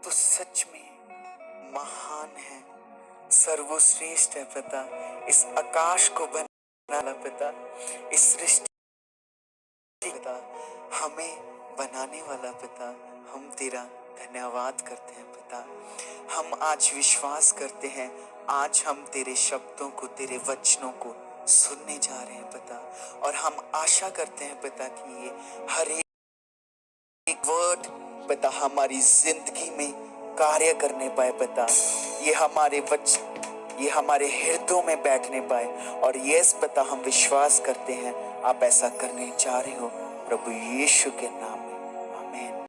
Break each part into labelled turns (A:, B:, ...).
A: तो सच में महान है, सर्वश्रेष्ठ है पिता। इस आकाश को बनाने वाला पिता, इस सृष्टि पिता, हमें बनाने वाला पिता, हम तेरा धन्यवाद करते हैं पिता। हम आज विश्वास करते हैं, आज हम तेरे शब्दों को, तेरे वचनों को सुनने जा रहे हैं पिता। और हम आशा करते हैं पिता कि ये हर एक वर्ड पिता हमारी जिंदगी में कार्य करने पाए पिता। ये हमारे ये हमारे हृदयों में बैठने पाए। और यस पिता, हम विश्वास करते हैं आप ऐसा करने जा रहे हो प्रभु यीशु के नाम में, आमीन।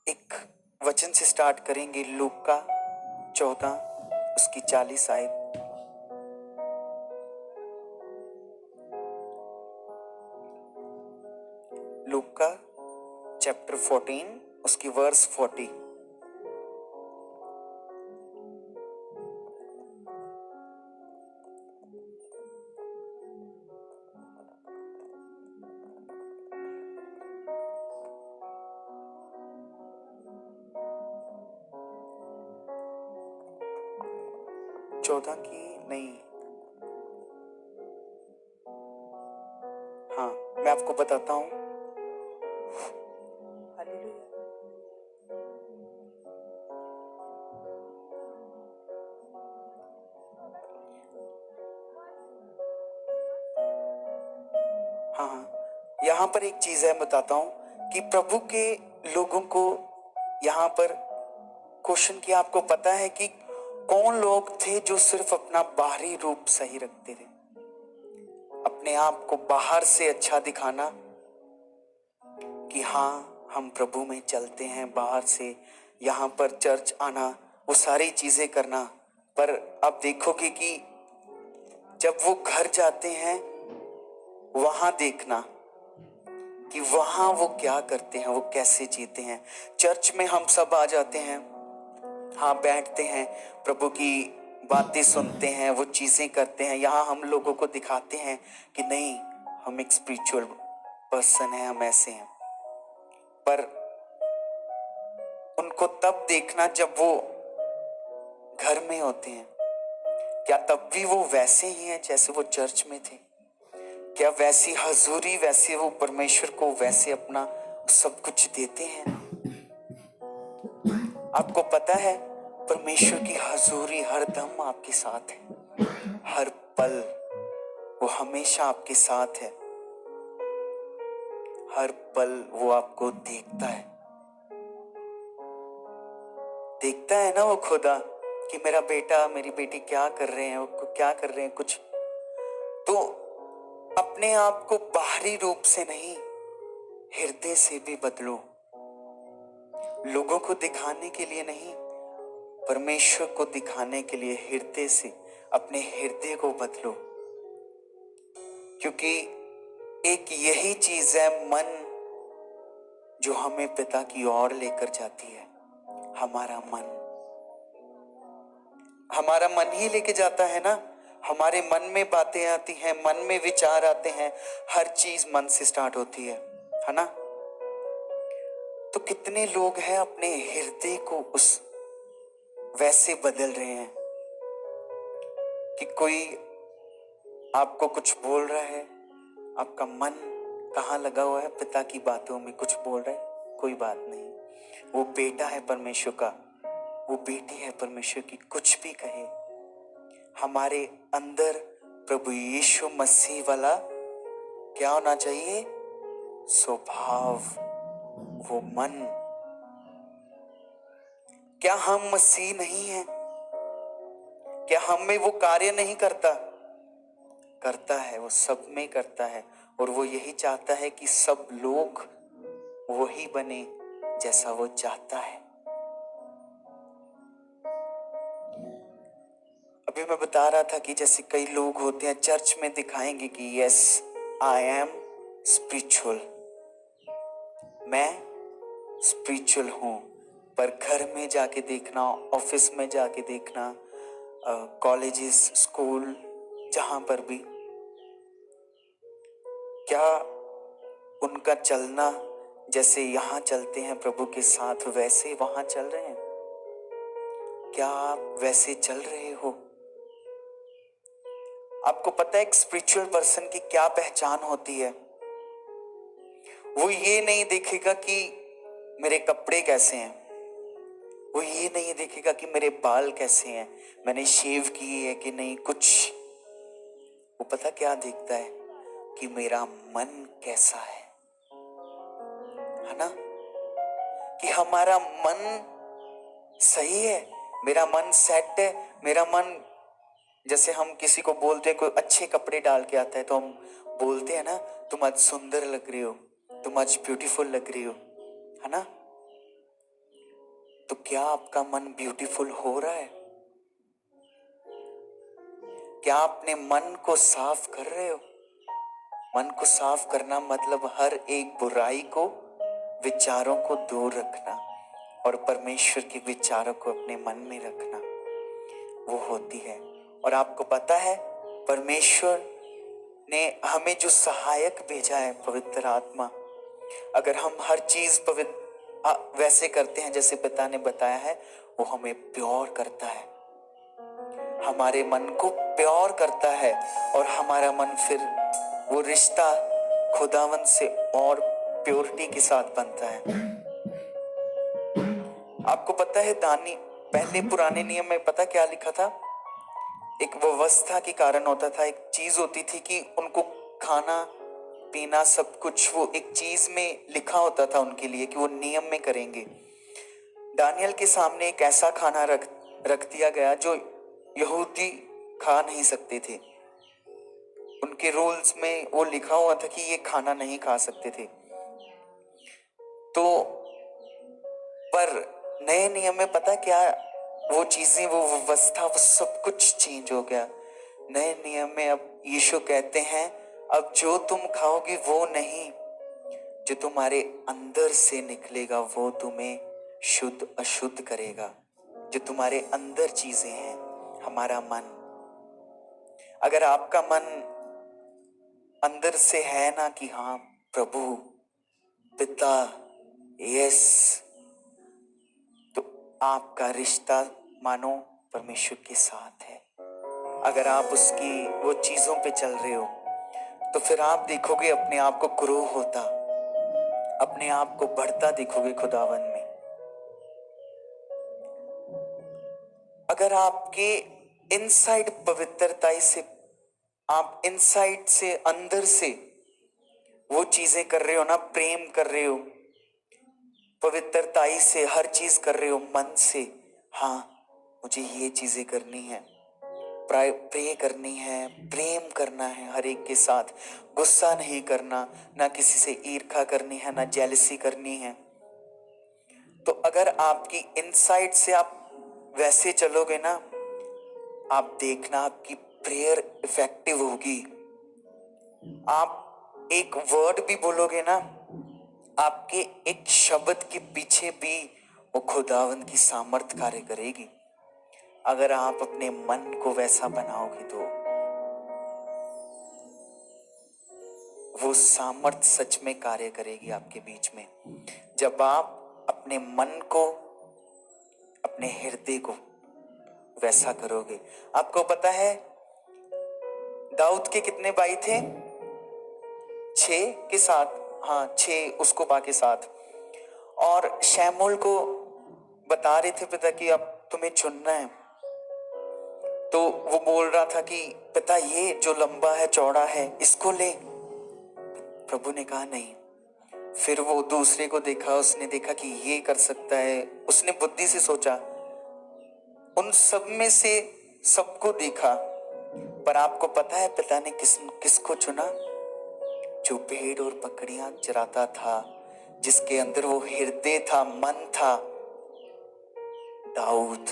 A: एक वचन से स्टार्ट करेंगे, लूका 14 उसकी 40 आयत। लूका चैप्टर 14 उसकी वर्स 40। चौदह की नहीं, हाँ मैं आपको बताता हूँ। हाँ, यहाँ पर एक चीज है, बताता हूँ कि प्रभु के लोगों को यहाँ पर क्वेश्चन किया, आपको पता है कि कौन लोग थे जो सिर्फ अपना बाहरी रूप सही रखते थे, अपने आप को बाहर से अच्छा दिखाना कि हाँ हम प्रभु में चलते हैं, बाहर से यहाँ पर चर्च आना, वो सारी चीजें करना। पर अब देखोगे कि जब वो घर जाते हैं, वहां देखना कि वहां वो क्या करते हैं, वो कैसे जीते हैं। चर्च में हम सब आ जाते हैं, हाँ बैठते हैं, प्रभु की बातें सुनते हैं, वो चीजें करते हैं, यहाँ हम लोगों को दिखाते हैं कि नहीं हम एक स्पिरिचुअल पर्सन हैं, हम ऐसे हैं। पर उनको तब देखना जब वो घर में होते हैं, क्या तब भी वो वैसे ही हैं जैसे वो चर्च में थे? क्या वैसी हजूरी, वैसे वो परमेश्वर को वैसे अपना सब कुछ देते हैं? आपको पता है परमेश्वर की हजूरी हर दम आपके साथ है, हर पल वो हमेशा आपके साथ है, हर पल वो आपको देखता है। देखता है ना वो खुदा कि मेरा बेटा मेरी बेटी क्या कर रहे हैं, वो क्या कर रहे हैं कुछ। तो अपने आप को बाहरी रूप से नहीं, हृदय से भी बदलो। लोगों को दिखाने के लिए नहीं, परमेश्वर को दिखाने के लिए हृदय से अपने हृदय को बदलो। क्योंकि एक यही चीज है मन जो हमें पिता की ओर लेकर जाती है। हमारा मन ही लेके जाता है ना। हमारे मन में बातें आती हैं, मन में विचार आते हैं, हर चीज मन से स्टार्ट होती है ना। तो कितने लोग हैं अपने हृदय को उस वैसे बदल रहे हैं कि कोई आपको कुछ बोल रहा है, आपका मन कहाँ लगा हुआ है, पिता की बातों में कुछ बोल रहा है, कोई बात नहीं, वो बेटा है परमेश्वर का, वो बेटी है परमेश्वर की, कुछ भी कहे, हमारे अंदर प्रभु यीशु मसीह वाला क्या होना चाहिए? स्वभाव, वो मन। क्या हम मसीह नहीं हैं? क्या हम में वो कार्य नहीं करता? करता है, वो सब में करता है। और वो यही चाहता है कि सब लोग वही बने जैसा वो चाहता है। अभी मैं बता रहा था कि जैसे कई लोग होते हैं चर्च में दिखाएंगे कि यस आई एम स्पिरिचुअल, मैं स्पिरिचुअल हूं, पर घर में जाके देखना, ऑफिस में जाके देखना, कॉलेजेस, स्कूल, जहां पर भी क्या उनका चलना जैसे यहाँ चलते हैं प्रभु के साथ वैसे वहां चल रहे हैं? क्या आप वैसे चल रहे हो? आपको पता है एक स्पिरिचुअल पर्सन की क्या पहचान होती है? वो ये नहीं देखेगा कि मेरे कपड़े कैसे हैं, वो ये नहीं देखेगा कि मेरे बाल कैसे हैं, मैंने शेव की है कि नहीं, कुछ। वो पता क्या देखता है कि मेरा मन कैसा है ना? कि हमारा मन सही है, मेरा मन सेट है, मेरा मन, जैसे हम किसी को बोलते हैं कोई अच्छे कपड़े डाल के आता है तो हम बोलते हैं ना, तुम आज सुंदर लग रही हो, तुम आज ब्यूटीफुल लग रही हो, है ना? तो क्या आपका मन ब्यूटीफुल हो रहा है? क्या आपने मन को साफ कर रहे हो? मन को साफ करना मतलब हर एक बुराई को, विचारों को दूर रखना और परमेश्वर के विचारों को अपने मन में रखना, वो होती है। और आपको पता है परमेश्वर ने हमें जो सहायक भेजा है, पवित्र आत्मा, अगर हम हर चीज वैसे करते हैं जैसे पिता ने बताया है, वो हमें प्योर करता है, हमारे मन को प्योर करता है और हमारा मन फिर वो रिश्ता खुदावन से और प्योरिटी के साथ बनता है। आपको पता है दानी पहले पुराने नियम में पता क्या लिखा था? एक व्यवस्था के कारण होता था, एक चीज होती थी कि उनको खाना पीना सब कुछ वो एक चीज में लिखा होता था उनके लिए कि वो नियम में करेंगे। दानियल के सामने एक ऐसा खाना रख दिया गया जो यहूदी खा नहीं सकते थे, उनके रूल्स में वो लिखा हुआ था कि ये खाना नहीं खा सकते थे। तो पर नए नियम में पता क्या, वो चीजें, वो व्यवस्था, वो सब कुछ चेंज हो गया। नए नियम में अब यीशु कहते हैं अब जो तुम खाओगे वो नहीं, जो तुम्हारे अंदर से निकलेगा वो तुम्हें शुद्ध अशुद्ध करेगा। जो तुम्हारे अंदर चीजें हैं, हमारा मन, अगर आपका मन अंदर से है ना कि हाँ प्रभु पिता यस, तो आपका रिश्ता मानो परमेश्वर के साथ है। अगर आप उसकी वो चीजों पे चल रहे हो तो फिर आप देखोगे अपने आप को ग्रो होता, अपने आप को बढ़ता देखोगे खुदावन में। अगर आपके इनसाइड पवित्रता से, आप इनसाइड से अंदर से वो चीजें कर रहे हो ना, प्रेम कर रहे हो, पवित्रताई से हर चीज कर रहे हो मन से, हाँ मुझे ये चीजें करनी है, प्रे करनी है, प्रेम करना है हर एक के साथ, गुस्सा नहीं करना, ना किसी से ईर्ष्या करनी है, ना जेलसी करनी है। तो अगर आपकी इनसाइड से आप वैसे चलोगे ना, आप देखना आपकी प्रेयर इफेक्टिव होगी। आप एक वर्ड भी बोलोगे ना, आपके एक शब्द के पीछे भी वो खुदावंद की सामर्थ कार्य करेगी। अगर आप अपने मन को वैसा बनाओगे तो वो सामर्थ सच में कार्य करेगी आपके बीच में। जब आप अपने मन को, अपने हृदय को वैसा करोगे। आपको पता है दाऊद के कितने भाई थे? 6 के साथ, हाँ 6 उसको बाकी 7। और शमूएल को बता रहे थे पिता कि अब तुम्हें चुनना है, तो वो बोल रहा था कि पिता ये जो लंबा है चौड़ा है इसको ले। प्रभु ने कहा नहीं। फिर वो दूसरे को देखा, उसने देखा कि ये कर सकता है, उसने बुद्धि से सोचा, उन सब में से सबको देखा, पर आपको पता है पिता ने किसको चुना? जो भेड़ और बकरियां चराता था, जिसके अंदर वो हृदय था, मन था, दाऊद।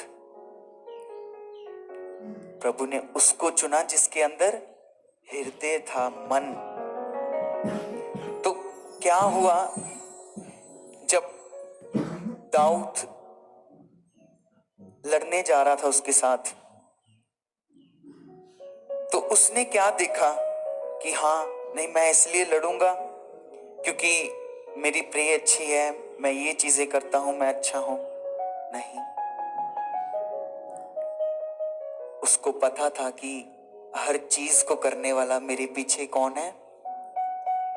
A: प्रभु ने उसको चुना जिसके अंदर हृदय था, मन। तो क्या हुआ जब दाऊद लड़ने जा रहा था उसके साथ, तो उसने क्या देखा कि हाँ नहीं मैं इसलिए लड़ूंगा क्योंकि मेरी प्रे अच्छी है, मैं ये चीजें करता हूं, मैं अच्छा हूं। नहीं, उसको पता था कि हर चीज को करने वाला मेरे पीछे कौन है,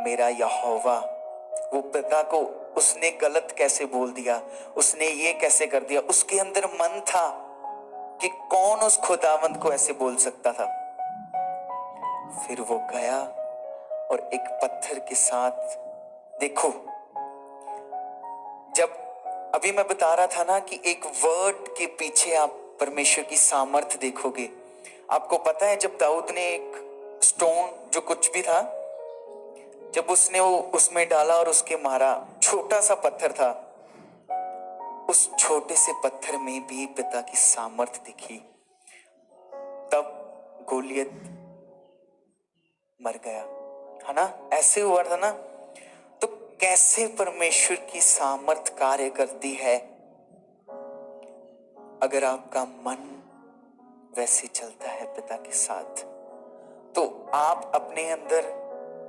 A: मेरा यहोवा। वो पिता को उसने गलत कैसे बोल दिया, उसने ये कैसे कर दिया, उसके अंदर मन था कि कौन उस खुदावंद को ऐसे बोल सकता था। फिर वो गया और एक पत्थर के साथ, देखो जब अभी मैं बता रहा था ना कि एक वर्ड के पीछे आप परमेश्वर की सामर्थ देखोगे। आपको पता है जब दाऊद ने एक स्टोन जो कुछ भी था, जब उसने वो उसमें डाला और उसके मारा, छोटा सा पत्थर था, उस छोटे से पत्थर में भी पिता की सामर्थ दिखी। तब गोलियत मर गया, है ना, ऐसे हुआ था ना। तो कैसे परमेश्वर की सामर्थ कार्य करती है अगर आपका मन वैसे चलता है पिता के साथ, तो आप अपने अंदर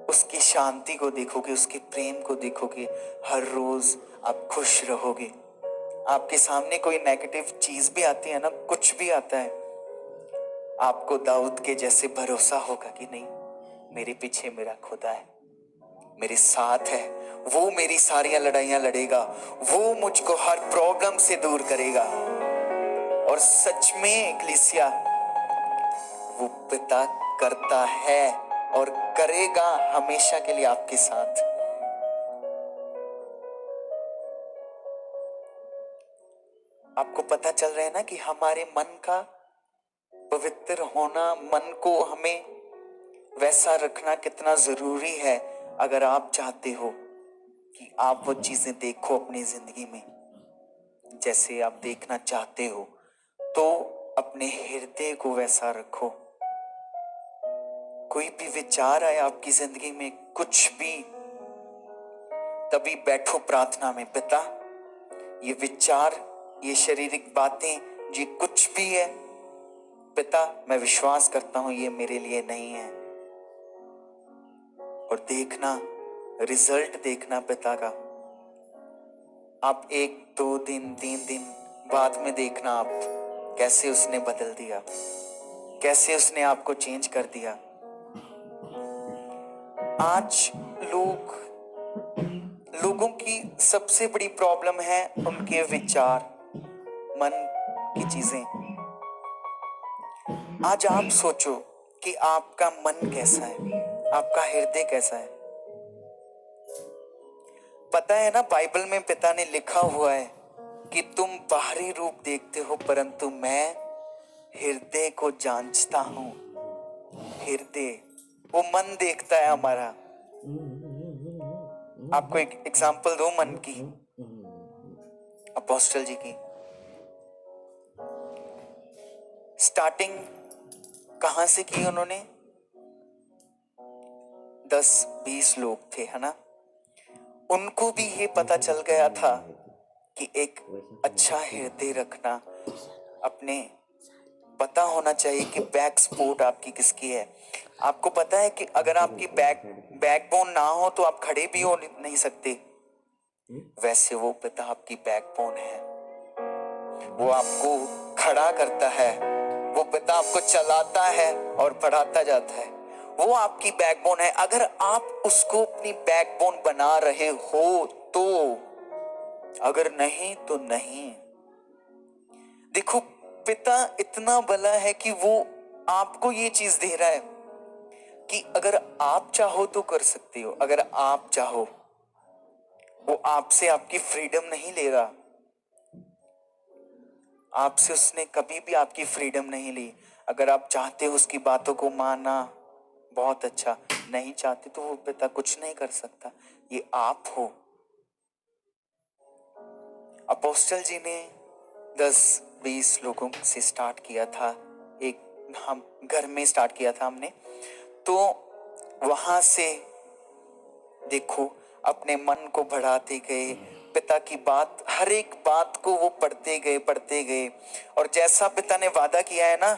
A: उसकी शांति को देखोगे, उसके प्रेम को देखोगे, हर रोज आप खुश रहोगे। आपके सामने कोई नेगेटिव चीज भी आती है ना, कुछ भी आता है, आपको दाऊद के जैसे भरोसा होगा कि नहीं, मेरे पीछे मेरा खुदा है, मेरे साथ है, वो मेरी सारी लड़ाइयां लड़ेगा, वो मुझको हर प्रॉब्लम से दूर करेगा। और सच में इक्लेसिया, वो पिता करता है और करेगा हमेशा के लिए आपके साथ। आपको पता चल रहा है ना कि हमारे मन का पवित्र होना, मन को हमें वैसा रखना कितना जरूरी है। अगर आप चाहते हो कि आप वो चीजें देखो अपनी जिंदगी में जैसे आप देखना चाहते हो, तो अपने हृदय को वैसा रखो। कोई भी विचार आए आपकी जिंदगी में, कुछ भी, तभी बैठो प्रार्थना में, पिता ये विचार, ये शारीरिक बातें, ये कुछ भी है पिता, मैं विश्वास करता हूं ये मेरे लिए नहीं है। और देखना, रिजल्ट देखना पिता का। आप 1-2 दिन 3 दिन बाद में देखना आप कैसे उसने बदल दिया, कैसे उसने आपको चेंज कर दिया। आज लोगों की सबसे बड़ी प्रॉब्लम है उनके विचार, मन की चीजें। आज आप सोचो कि आपका मन कैसा है, आपका हृदय कैसा है। पता है ना, बाइबल में पिता ने लिखा हुआ है कि तुम बाहरी रूप देखते हो परंतु मैं हृदय को जांचता हूं। हृदय, वो मन देखता है हमारा। आपको एक एग्जांपल दो मन की, अपोस्टल जी की। स्टार्टिंग कहां से की उन्होंने? 10-20 लोग थे, है ना। उनको भी ये पता चल गया था कि एक अच्छा हृदय रखना, अपने पता होना चाहिए कि बैक सपोर्ट आपकी किसकी है। आपको पता है कि अगर आपकी बैकबोन ना हो तो आप खड़े भी हो नहीं सकते। वैसे वो पिता आपकी बैकबोन है, वो आपको खड़ा करता है, वो पिता आपको चलाता है और बढ़ाता जाता है। वो आपकी बैकबोन है। अगर आप उसको अपनी बैकबोन बना रहे हो तो, अगर नहीं तो नहीं। देखो, पिता इतना भला है कि वो आपको ये चीज दे रहा है कि अगर आप चाहो तो कर सकते हो। अगर आप चाहो, वो आपसे आपकी फ्रीडम नहीं ले रहा। आपसे उसने कभी भी आपकी फ्रीडम नहीं ली। अगर आप चाहते हो उसकी बातों को मानना, बहुत अच्छा, नहीं चाहते तो वो पिता कुछ नहीं कर सकता। ये आप हो। अपोस्टल जी ने 10-20 लोगों से स्टार्ट किया था, एक हम घर में स्टार्ट किया था हमने। तो वहां से देखो अपने मन को बढ़ाते गए, पिता की बात, हर एक बात को वो पढ़ते गए। और जैसा पिता ने वादा किया है ना,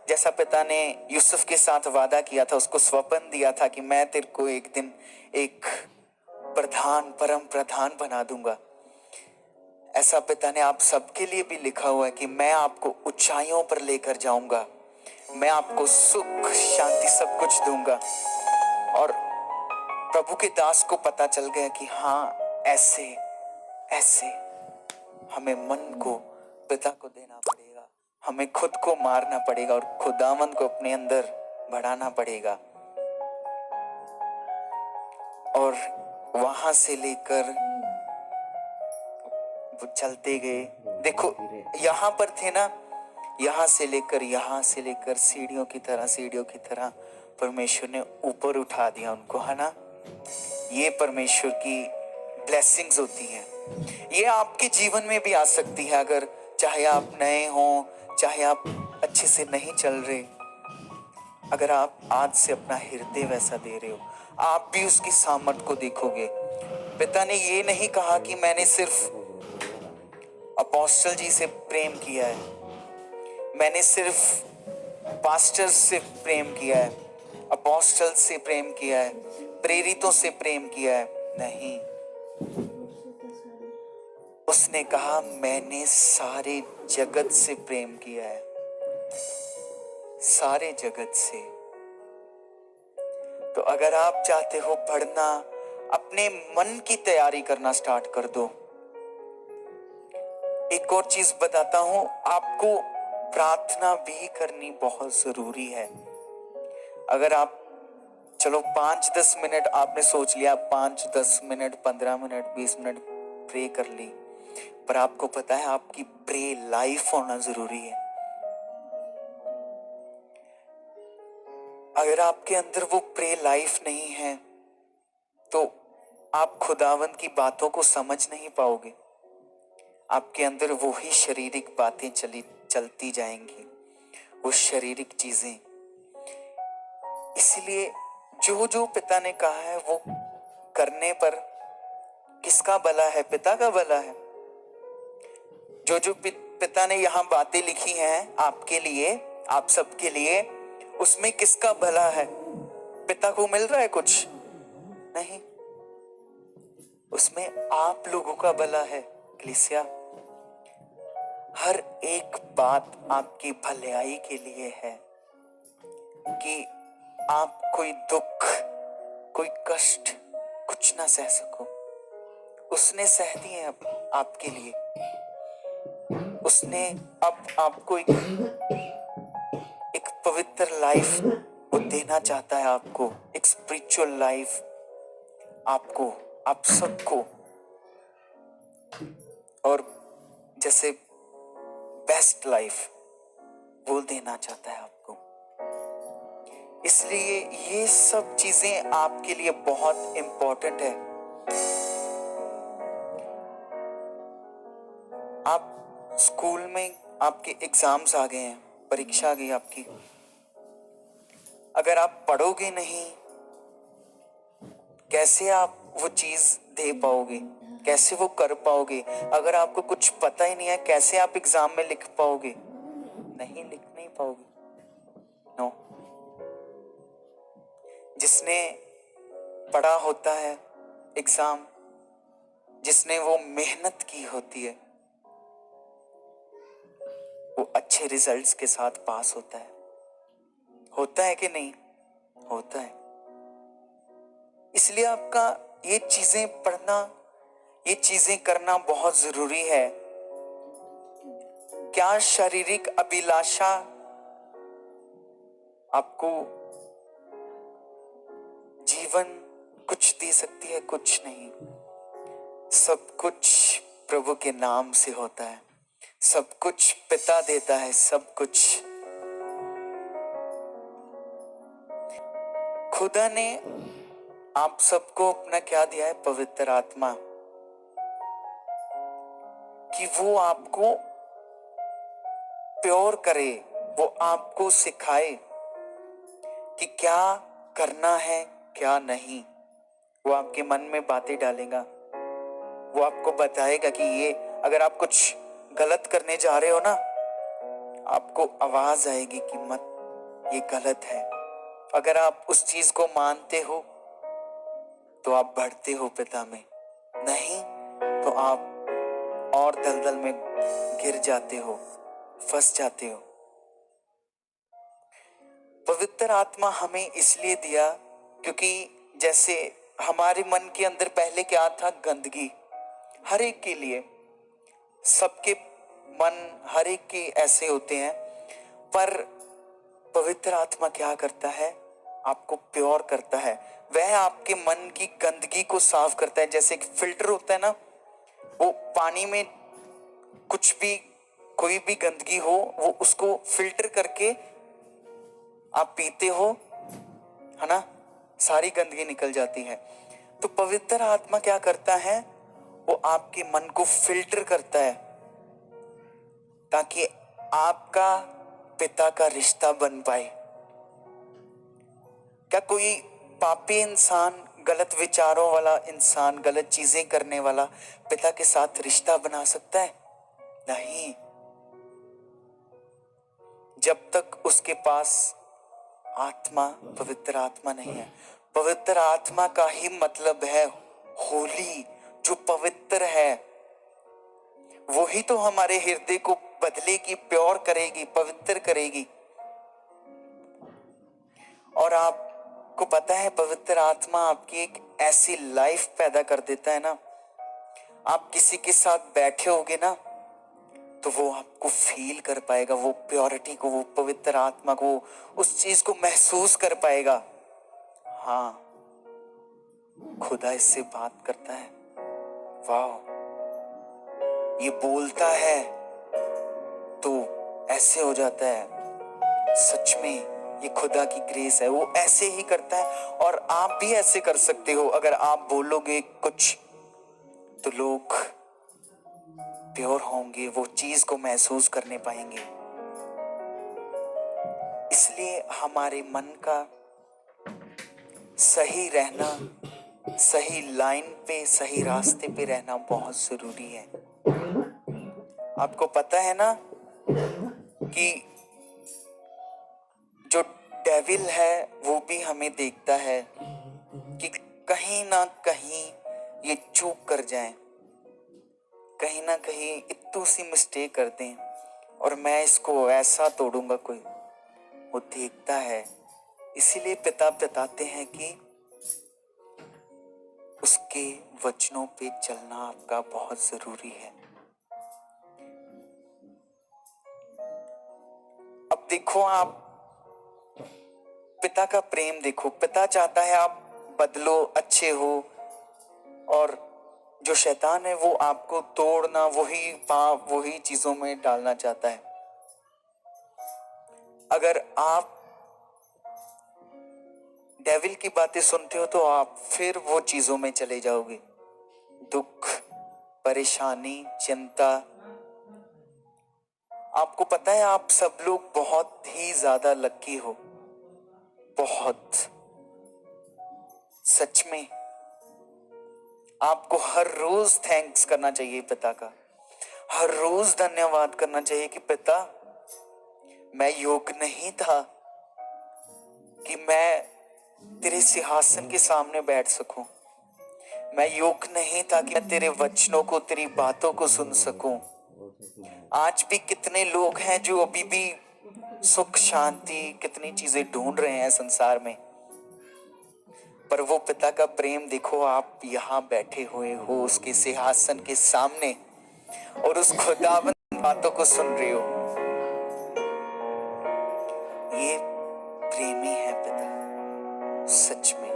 A: जैसा पिता ने यूसुफ के साथ वादा किया था, उसको स्वप्न दिया था कि मैं तेरे को एक दिन एक प्रधान, परम प्रधान बना दूंगा, ऐसा पिता ने आप सबके लिए भी लिखा हुआ है कि मैं आपको ऊंचाइयों पर लेकर जाऊंगा, मैं आपको सुख शांति सब कुछ दूंगा। और प्रभु के दास को पता चल गया कि हाँ, ऐसे ऐसे हमें मन को पिता को देना पड़ेगा, हमें खुद को मारना पड़ेगा और खुदावंद को अपने अंदर बढ़ाना पड़ेगा। और वहां से लेकर वो चलते गए। देखो यहां पर थे ना, यहां से लेकर सीढ़ियों की तरह परमेश्वर ने ऊपर उठा दिया उनको, है ना। ये परमेश्वर की ब्लेसिंग्स होती हैं। ये आपके जीवन में भी आ सकती है, अगर चाहे आप नए हो, चाहे आप अच्छे से नहीं चल रहे, अगर आप आज से अपना हृदय वैसा दे रहे हो, आप भी उसकी सामर्थ को देखोगे। पिता ने ये नहीं कहा कि मैंने सिर्फ अपोस्टल जी से प्रेम किया है, मैंने सिर्फ पास्टर्स से प्रेम किया है, अपोस्टल से प्रेम किया है, प्रेरितों से प्रेम किया है। नहीं, उसने कहा मैंने सारे जगत से प्रेम किया है, सारे जगत से। तो अगर आप चाहते हो पढ़ना, अपने मन की तैयारी करना स्टार्ट कर दो। एक और चीज बताता हूं, आपको प्रार्थना भी करनी बहुत जरूरी है। अगर आप चलो 5-10 मिनट आपने सोच लिया, 5-10 मिनट 15 मिनट 20 मिनट प्रे कर ली, पर आपको पता है आपकी प्रे लाइफ होना जरूरी है। अगर आपके अंदर वो प्रे लाइफ नहीं है तो आप खुदावंद की बातों को समझ नहीं पाओगे, आपके अंदर वो ही शारीरिक बातें चलती जाएंगी, वो शारीरिक चीजें। इसलिए जो जो पिता ने कहा है वो करने पर किसका भला है? पिता का भला है। जो जो पिता ने यहाँ बातें लिखी हैं आपके लिए, आप सबके लिए, उसमें किसका भला है? पिता को मिल रहा है कुछ? नहीं, उसमें आप लोगों का भला है। कलीसिया, हर एक बात आपकी भलाई के लिए है कि आप कोई दुख, कोई कष्ट कुछ ना सह सको। उसने सह दिए अब आपके लिए। उसने अब आपको एक पवित्र लाइफ वो देना चाहता है, आपको एक स्पिरिचुअल लाइफ, आपको, आप सबको। और जैसे बेस्ट लाइफ वो देना चाहता है आपको। इसलिए ये सब चीजें आपके लिए बहुत इंपॉर्टेंट है। आप स्कूल में आपके एग्जाम्स आ गए हैं, परीक्षा आ गई आपकी। अगर आप पढ़ोगे नहीं, कैसे आप वो चीज दे पाओगे? कैसे वो कर पाओगे? अगर आपको कुछ पता ही नहीं है, कैसे आप एग्जाम में लिख पाओगे? नहीं, लिख नहीं पाओगे। नो, जिसने पढ़ा होता है एग्जाम, जिसने वो मेहनत की होती है, वो अच्छे रिजल्ट्स के साथ पास होता है। होता है कि नहीं? होता है। इसलिए आपका ये चीजें पढ़ना, ये चीजें करना बहुत जरूरी है। क्या शारीरिक अभिलाषा आपको जीवन कुछ दे सकती है? कुछ नहीं। सब कुछ प्रभु के नाम से होता है, सब कुछ पिता देता है, सब कुछ। खुदा ने आप सबको अपना क्या दिया है? पवित्र आत्मा, कि वो आपको प्योर करे, वो आपको सिखाए कि क्या करना है क्या नहीं। वो आपके मन में बातें डालेगा, वो आपको बताएगा कि ये, अगर आप कुछ गलत करने जा रहे हो ना, आपको आवाज आएगी कि मत ये गलत है। अगर आप उस चीज को मानते हो तो आप बढ़ते हो पिता में, नहीं तो आप और दलदल में गिर जाते हो, फंस जाते हो। पवित्र आत्मा हमें इसलिए दिया क्योंकि जैसे हमारे मन के अंदर पहले क्या था, गंदगी। हर एक के लिए, सबके मन हर एक के ऐसे होते हैं, पर पवित्र आत्मा क्या करता है, आपको प्योर करता है। वह आपके मन की गंदगी को साफ करता है। जैसे एक फिल्टर होता है ना, वो पानी में कुछ भी, कोई भी गंदगी हो, वो उसको फिल्टर करके आप पीते हो, है ना, सारी गंदगी निकल जाती है। तो पवित्र आत्मा क्या करता है, वो आपके मन को फिल्टर करता है ताकि आपका पिता का रिश्ता बन पाए। क्या कोई पापी इंसान, गलत विचारों वाला इंसान, गलत चीजें करने वाला पिता के साथ रिश्ता बना सकता है? नहीं, जब तक उसके पास आत्मा, पवित्र आत्मा नहीं है। पवित्र आत्मा का ही मतलब है होली, जो पवित्र है। वो ही तो हमारे हृदय को बदलेगी, प्योर करेगी, पवित्र करेगी। और आपको पता है, पवित्र आत्मा आपकी एक ऐसी लाइफ पैदा कर देता है ना, आप किसी के साथ बैठे होगे ना तो वो आपको फील कर पाएगा, वो प्योरिटी को, वो पवित्र आत्मा को, उस चीज को महसूस कर पाएगा। हाँ, खुदा इससे बात करता है, वाह, ये बोलता है तो ऐसे हो जाता है। सच में ये खुदा की ग्रेस है, वो ऐसे ही करता है। और आप भी ऐसे कर सकते हो। अगर आप बोलोगे कुछ तो लोग प्योर होंगे, वो चीज को महसूस करने पाएंगे। इसलिए हमारे मन का सही रहना, सही लाइन पे, सही रास्ते पे रहना बहुत जरूरी है। आपको पता है ना कि जो डेविल है वो भी हमें देखता है कि कहीं ना कहीं ये चूक कर जाएं, कहीं ना कहीं इतनी सी मिस्टेक कर दें और मैं इसको ऐसा तोड़ूंगा कोई, वो देखता है। इसीलिए पिता बताते हैं कि उसके वचनों पे चलना आपका बहुत जरूरी है। अब देखो, आप पिता का प्रेम देखो। पिता चाहता है आप बदलो, अच्छे हो, और जो शैतान है वो आपको तोड़ना, वही पाप, वही चीजों में डालना चाहता है। अगर आप डेविल की बातें सुनते हो तो आप फिर वो चीजों में चले जाओगे, दुख, परेशानी, चिंता। आपको पता है, आप सब लोग बहुत ही ज्यादा लकी हो, बहुत, सच में। आपको हर रोज थैंक्स करना चाहिए पिता का, हर रोज धन्यवाद करना चाहिए कि पिता, मैं योग्य नहीं था कि मैं तेरे सिंहासन के सामने बैठ सकूं, मैं योग्य नहीं था कि मैं तेरे वचनों को, तेरी बातों को सुन सकूं। आज भी कितने लोग हैं जो अभी भी सुख, शांति, कितनी चीजें ढूंढ रहे हैं संसार में, पर वो पिता का प्रेम देखो। आप यहाँ बैठे हुए हो उसके सिंहासन के सामने और उस खुदावंद बातों को सुन रहे हो। ये प्रेमी है पिता, सच में।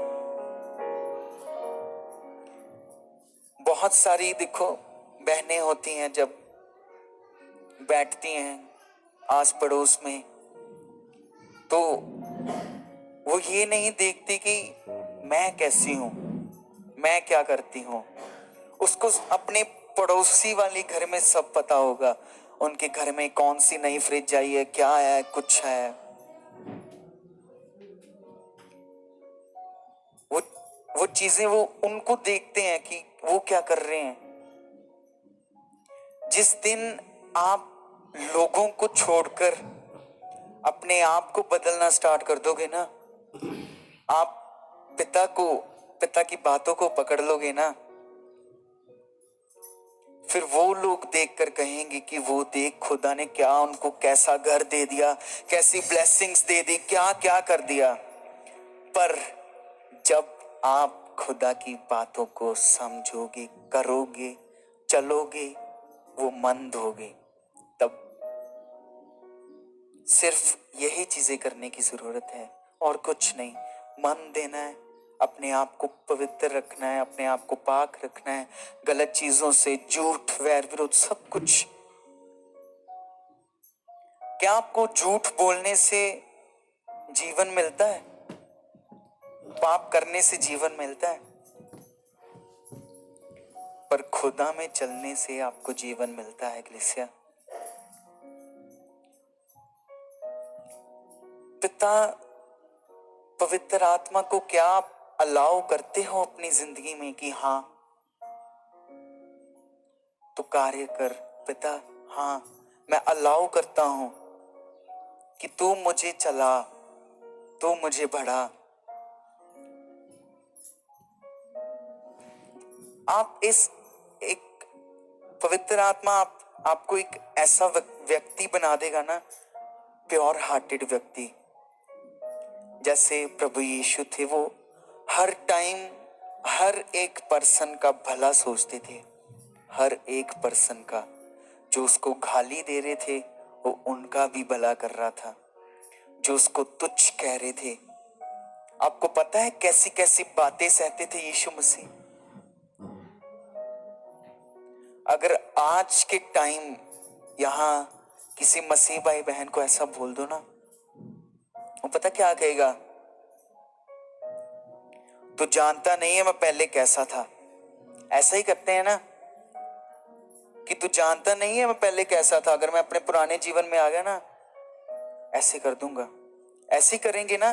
A: बहुत सारी देखो बहनें होती हैं, जब बैठती हैं आस पड़ोस में, तो वो ये नहीं देखती कि मैं कैसी हूं, मैं क्या करती हूं। उसको अपने पड़ोसी वाले घर में सब पता होगा, उनके घर में कौन सी नई फ्रिज आई है, क्या है, कुछ है। वो चीजें वो उनको देखते हैं कि वो क्या कर रहे हैं। जिस दिन आप लोगों को छोड़कर अपने आप को बदलना स्टार्ट कर दोगे ना, आप पिता की बातों को पकड़ लोगे ना, फिर वो लोग देखकर कहेंगे कि वो देख खुदा ने क्या उनको कैसा घर दे दिया, कैसी ब्लेसिंग्स दे दी, क्या क्या कर दिया। पर जब आप खुदा की बातों को समझोगे, करोगे, चलोगे, वो मन धोगे, तब सिर्फ यही चीजें करने की जरूरत है और कुछ नहीं। मन देना है, अपने आप को पवित्र रखना है, अपने आप को पाक रखना है गलत चीजों से, झूठ, वैर, विरोध, सब कुछ। क्या आपको झूठ बोलने से जीवन मिलता है? पाप करने से जीवन मिलता है? पर खुदा में चलने से आपको जीवन मिलता है। कलीसिया, पिता पवित्र आत्मा को क्या आप अलाउ करते हो अपनी जिंदगी में कि हाँ तो कार्य कर पिता, हाँ मैं अलाउ करता हूं कि तू मुझे चला, तू मुझे बढ़ा। आप एक पवित्र आत्मा आपको एक ऐसा व्यक्ति बना देगा ना, प्योर हार्टेड व्यक्ति। जैसे प्रभु यीशु थे, वो हर टाइम हर एक पर्सन का भला सोचते थे, हर एक पर्सन का। जो उसको गाली दे रहे थे वो उनका भी भला कर रहा था, जो उसको तुच्छ कह रहे थे। आपको पता है कैसी कैसी बातें सहते थे यीशु मसीह। अगर आज के टाइम यहां किसी मसीह भाई बहन को ऐसा बोल दो ना, वो पता क्या कहेगा? तू जानता नहीं है मैं पहले कैसा था। ऐसा ही करते हैं ना कि तू जानता नहीं है मैं पहले कैसा था। अगर मैं अपने पुराने जीवन में आ गया ना, ऐसे कर दूंगा, ऐसे करेंगे ना।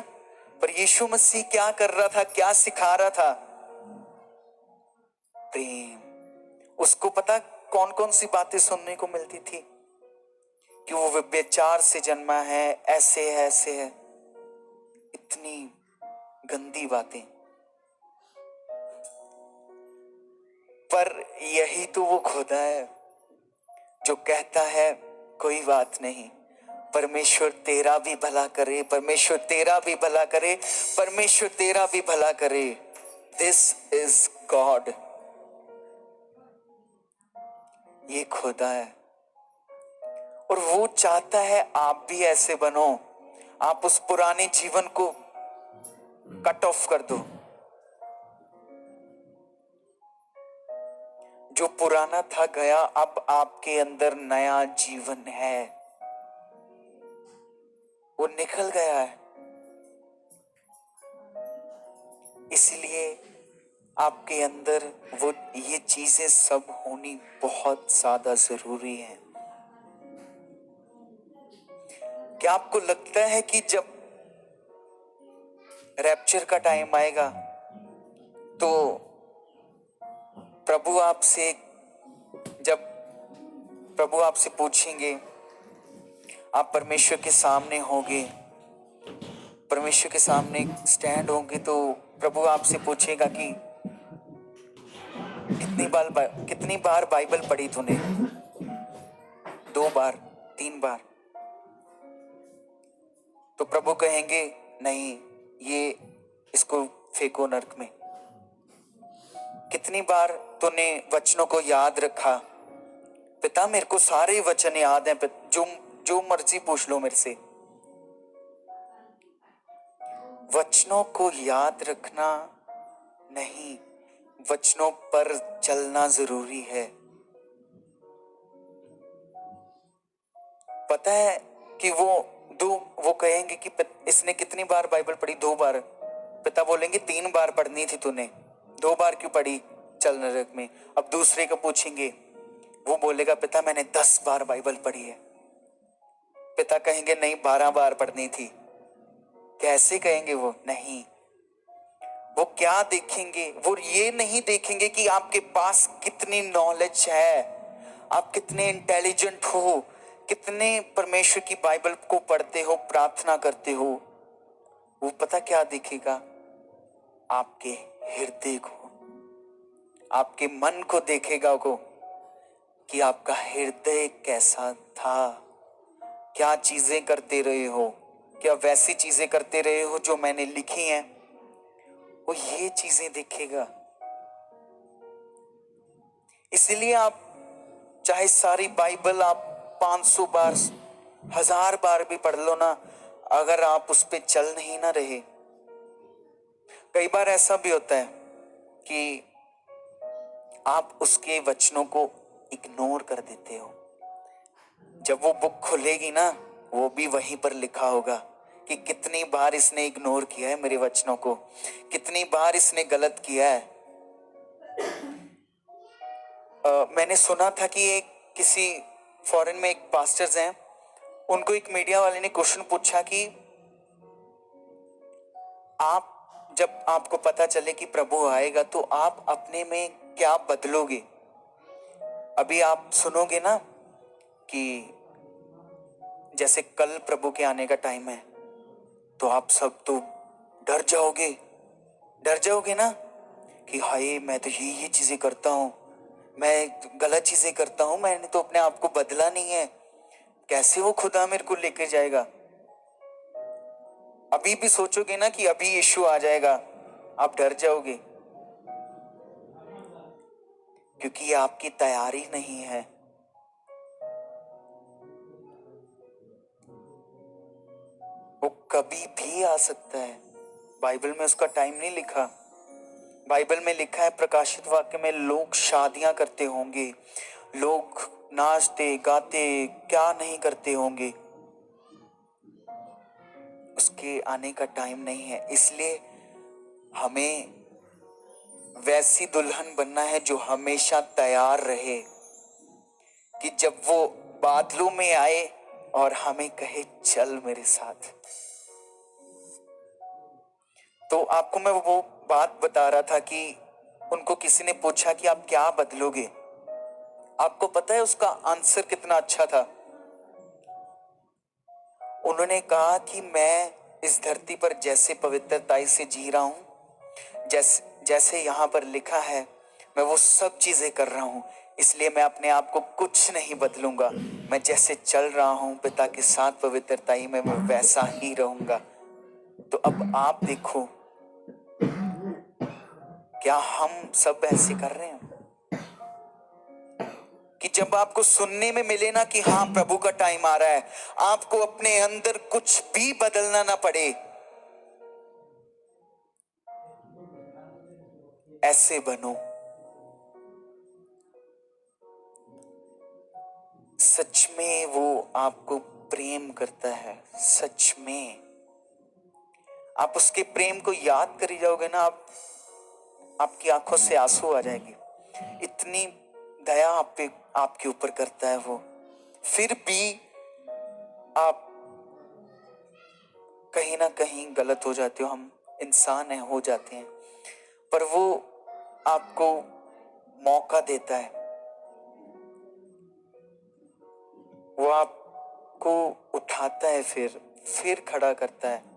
A: पर यीशु मसीह क्या कर रहा था, क्या सिखा रहा था? प्रेम। उसको पता कौन कौन सी बातें सुनने को मिलती थी कि वो व्यभिचार से जन्मा है, ऐसे है, ऐसे है, इतनी गंदी बातें। पर यही तो वो खुदा है जो कहता है कोई बात नहीं, परमेश्वर तेरा भी भला करे, परमेश्वर तेरा भी भला करे, परमेश्वर तेरा भी भला करे। This is God. ये खुदा है और वो चाहता है आप भी ऐसे बनो। आप उस पुराने जीवन को कट ऑफ कर दो। जो पुराना था गया, अब आपके अंदर नया जीवन है, वो निकल गया है। इसलिए आपके अंदर वो ये चीजें सब होनी बहुत ज्यादा जरूरी है। क्या आपको लगता है कि जब रैप्चर का टाइम आएगा तो जब प्रभु आपसे पूछेंगे, आप परमेश्वर के सामने होंगे, परमेश्वर के सामने स्टैंड होंगे, तो प्रभु आपसे पूछेगा कि कितनी बार बाइबल पढ़ी तूने? 2 बार, 3 बार? तो प्रभु कहेंगे नहीं, ये इसको फेंको नरक में। कितनी बार तूने वचनों को याद रखा? पिता मेरे को सारे वचन याद हैं, जो मर्जी पूछ लो मेरे से। वचनों को याद रखना नहीं, वचनों पर चलना जरूरी है। पता है कि वो कहेंगे कि इसने कितनी बार बाइबल पढ़ी? 2 बार। पिता बोलेंगे 3 बार पढ़नी थी तूने, 2 बार क्यों पढ़ी? चल नरक में। अब दूसरे को पूछेंगे, वो बोलेगा पिता मैंने 10 बार बाइबल पढ़ी है। पिता कहेंगे नहीं, 12 बार पढ़नी थी। कैसे कहेंगे वो? नहीं। वो क्या देखेंगे? वो ये नहीं देखेंगे कि आपके पास कितनी नॉलेज है, आप कितने इंटेलिजेंट हो, कितने परमेश्वर की बाइबल को पढ़ते हो, प्रार्थना करते हो, वो पता क्या दिखेगा? आपके हृदय को, आपके मन को देखेगा वो, कि आपका हृदय कैसा था। क्या चीजें करते रहे हो, क्या वैसी चीजें करते रहे हो जो मैंने लिखी हैं, वो ये चीजें देखेगा। इसलिए आप चाहे सारी बाइबल आप 500 बार 1000 बार भी पढ़ लो ना, अगर आप उस पे चल नहीं ना रहे। कई बार ऐसा भी होता है कि आप उसके वचनों को इग्नोर कर देते हो। जब वो बुक खुलेगी ना, वो भी वहीं पर लिखा होगा कि कितनी बार इसने इग्नोर किया है मेरे वचनों को, कितनी बार इसने गलत किया है। मैंने सुना था कि एक किसी फॉरेन में एक पास्टर्स हैं, उनको एक मीडिया वाले ने क्वेश्चन पूछा कि आप जब आपको पता चले कि प्रभु आएगा तो आप अपने में क्या बदलोगे। अभी आप सुनोगे ना कि जैसे कल प्रभु के आने का टाइम है, तो आप सब तो डर जाओगे ना कि हाय मैं तो ये चीजें करता हूं, मैं गलत चीजें करता हूं, मैंने तो अपने आप को बदला नहीं है, कैसे वो खुदा मेरे को लेकर जाएगा। अभी भी सोचोगे ना कि अभी यीशु आ जाएगा, आप डर जाओगे, क्योंकि ये आपकी तैयारी नहीं है। वो कभी भी आ सकता है। बाइबल में उसका टाइम नहीं लिखा। बाइबल में लिखा है, प्रकाशित वाक्य में, लोग शादियां करते होंगे, लोग नाचते गाते क्या नहीं करते होंगे। उसके आने का टाइम नहीं है। इसलिए हमें वैसी दुल्हन बनना है जो हमेशा तैयार रहे, कि जब वो बादलों में आए और हमें कहे चल मेरे साथ। तो आपको मैं वो बात बता रहा था कि उनको किसी ने पूछा कि आप क्या बदलोगे। आपको पता है उसका आंसर कितना अच्छा था? उन्होंने कहा कि मैं इस धरती पर जैसे पवित्रताई से जी रहा हूं, जैसे यहां पर लिखा है, मैं वो सब चीजें कर रहा हूं। इसलिए मैं अपने आप को कुछ नहीं बदलूंगा। मैं जैसे चल रहा हूं पिता के साथ पवित्रताई में, मैं वैसा ही रहूंगा। तो अब आप देखो, क्या हम सब ऐसे कर रहे हैं कि जब आपको सुनने में मिले ना कि हाँ प्रभु का टाइम आ रहा है, आपको अपने अंदर कुछ भी बदलना ना पड़े, ऐसे बनो। सच में वो आपको प्रेम करता है। सच में आप उसके प्रेम को याद करी जाओगे ना, आपकी आंखों से आंसू आ जाएंगे। इतनी दया आप पे, आपके ऊपर करता है वो। फिर भी आप कहीं ना कहीं गलत हो जाते हो। हम इंसान हैं, हो जाते हैं, पर वो आपको मौका देता है, वो आपको उठाता है, फिर खड़ा करता है।